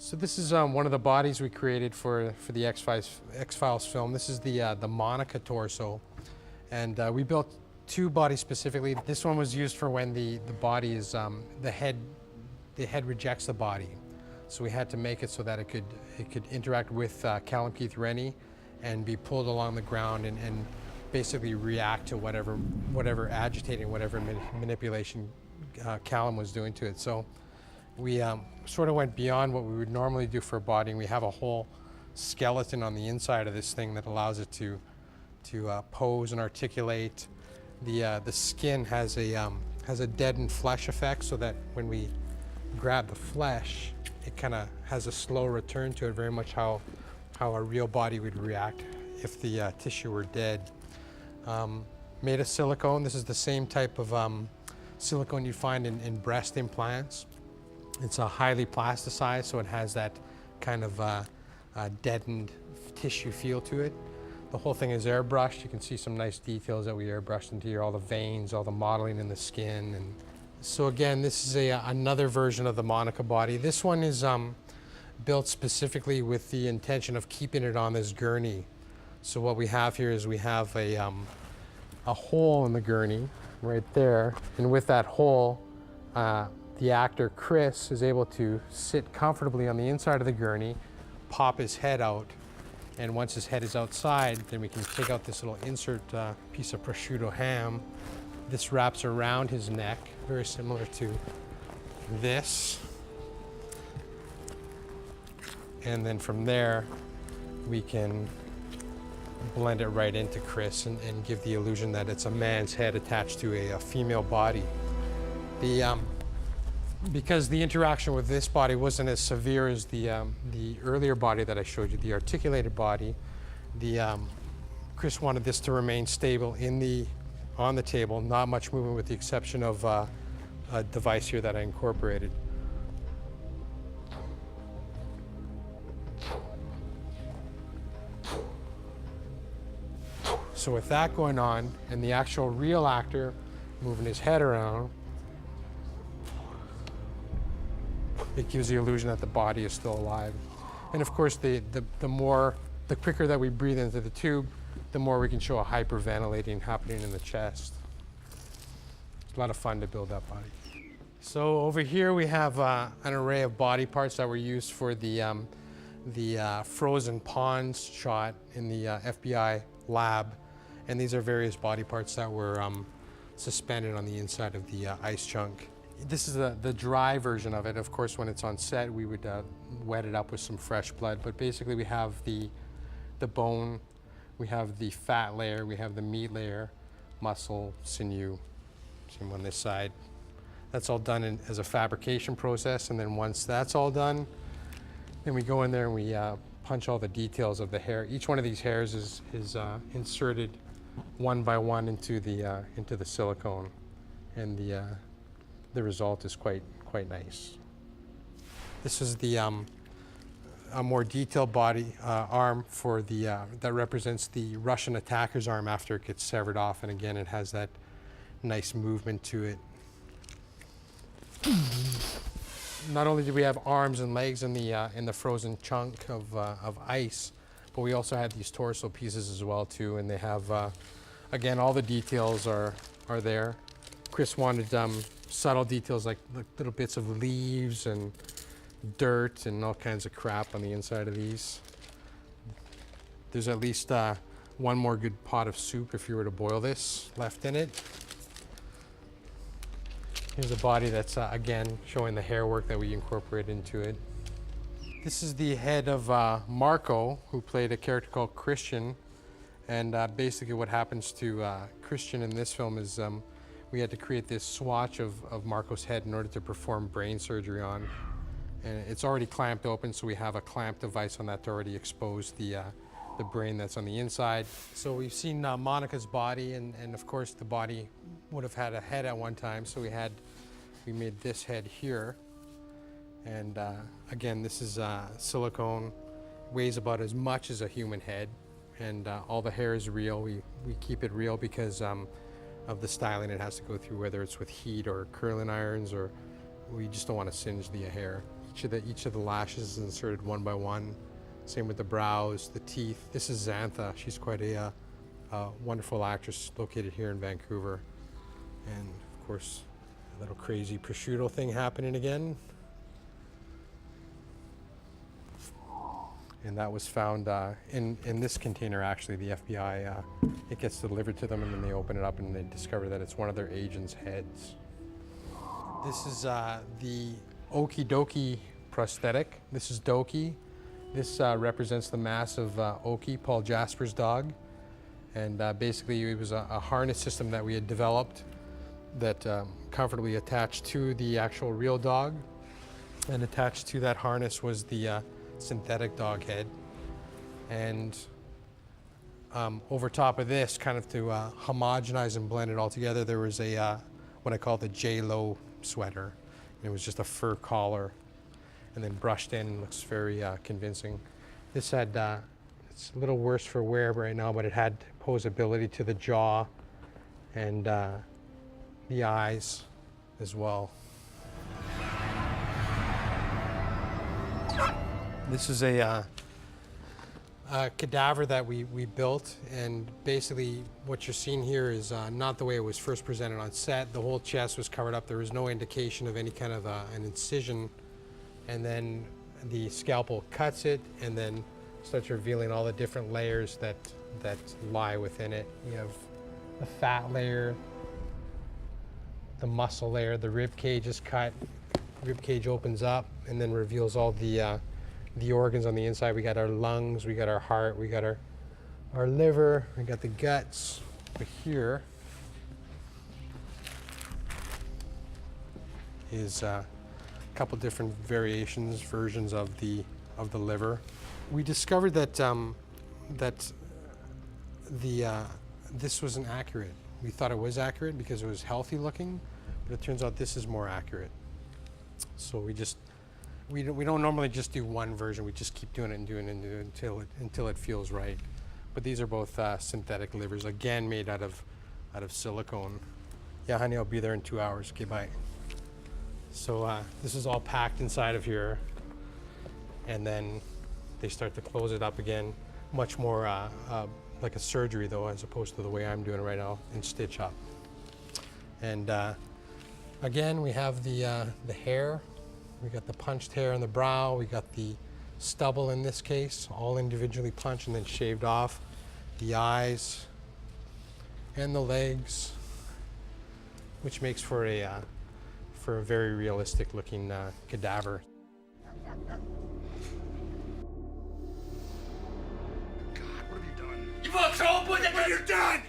So this is one of the bodies we created for the X-Files film. This is the Monica torso, and we built two bodies specifically. This one was used for when the body is the head rejects the body. So we had to make it so that it could interact with Callum Keith Rennie and be pulled along the ground and basically react to whatever agitating, whatever manipulation Callum was doing to it. So we sort of went beyond what we would normally do for a body, and we have a whole skeleton on the inside of this thing that allows it to pose and articulate. The skin has a deadened flesh effect, so that when we grab the flesh, it kind of has a slow return to it, very much how a real body would react if the tissue were dead. Made of silicone. This is the same type of silicone you find in breast implants. It's a highly plasticized, so it has that kind of deadened tissue feel to it. The whole thing is airbrushed. You can see some nice details that we airbrushed into here, all the veins, all the modeling in the skin. And so again, this is another version of the Monica body. This one is built specifically with the intention of keeping it on this gurney. So what we have here is we have a hole in the gurney right there, and with that hole, the actor Chris is able to sit comfortably on the inside of the gurney, pop his head out, and once his head is outside, then we can take out this little insert piece of prosciutto ham. This wraps around his neck, very similar to this. And then from there, we can blend it right into Chris and give the illusion that it's a man's head attached to a female body. Because the interaction with this body wasn't as severe as the earlier body that I showed you, the articulated body, Chris wanted this to remain stable on the table, not much movement with the exception of a device here that I incorporated. So with that going on, and the actual real actor moving his head around, it gives the illusion that the body is still alive. And of course, the quicker that we breathe into the tube, the more we can show a hyperventilating happening in the chest. It's a lot of fun to build that body. So over here we have an array of body parts that were used for the frozen ponds shot in the FBI lab. And these are various body parts that were suspended on the inside of the ice chunk. This is the dry version of it. Of course, when it's on set, we would wet it up with some fresh blood. But basically, we have the bone, we have the fat layer, we have the meat layer, muscle, sinew, same on this side. That's all done as a fabrication process. And then once that's all done, then we go in there and we punch all the details of the hair. Each one of these hairs is inserted one by one into the silicone, and the result is quite nice. This is a more detailed body arm for that represents the Russian attacker's arm after it gets severed off, and again it has that nice movement to it. Not only did we have arms and legs in the frozen chunk of ice, but we also had these torso pieces as well too, and they have again all the details are there. Chris wanted subtle details like little bits of leaves and dirt and all kinds of crap on the inside of these. There's at least one more good pot of soup if you were to boil this left in it. Here's a body that's again showing the hair work that we incorporate into it. This is the head of Marco, who played a character called Christian. And basically what happens to Christian in this film is we had to create this swatch of Marco's head in order to perform brain surgery on. And it's already clamped open, so we have a clamp device on that to already expose the brain that's on the inside. So we've seen Monica's body, and of course the body would have had a head at one time, so we made this head here. And again, this is silicone, weighs about as much as a human head, and all the hair is real. We keep it real because of the styling it has to go through, whether it's with heat or curling irons, or we just don't want to singe the hair. Each of the lashes is inserted one by one. Same with the brows, the teeth. This is Xantha. She's quite a wonderful actress located here in Vancouver. And of course, a little crazy prosciutto thing happening again. And that was found in this container, actually. The FBI, it gets delivered to them, and then they open it up and they discover that it's one of their agents' heads. This is the Okie Dokie prosthetic. This is Dokie. This represents the massive Okie, Paul Jasper's dog. And basically it was a harness system that we had developed that comfortably attached to the actual real dog. And attached to that harness was the synthetic dog head. And over top of this, kind of to homogenize and blend it all together, there was a what I call the J-Lo sweater. And it was just a fur collar and then brushed in. Looks very convincing. This had, it's a little worse for wear right now, but it had posability to the jaw and the eyes as well. This is a cadaver that we built, and basically what you're seeing here is not the way it was first presented on set. The whole chest was covered up. There was no indication of any kind of an incision, and then the scalpel cuts it and then starts revealing all the different layers that lie within it. You have the fat layer, the muscle layer, the rib cage is cut. Rib cage opens up and then reveals all the organs on the inside. We got our lungs, we got our heart, we got our liver, we got the guts. But here is a couple different versions of the liver. We discovered that this wasn't accurate. We thought it was accurate because it was healthy looking, but it turns out this is more accurate. So we don't normally just do one version. We just keep doing it and doing it until it feels right. But these are both synthetic livers, again made out of silicone. Yeah, honey, I'll be there in 2 hours. Okay, bye. So this is all packed inside of here, and then they start to close it up again, much more like a surgery though, as opposed to the way I'm doing it right now, and stitch up. And again, we have the hair. We got the punched hair on the brow. We got the stubble in this case, all individually punched and then shaved off. The eyes and the legs, which makes for a very realistic looking cadaver. God, what have you done? You won't throw a bullet, but you're done!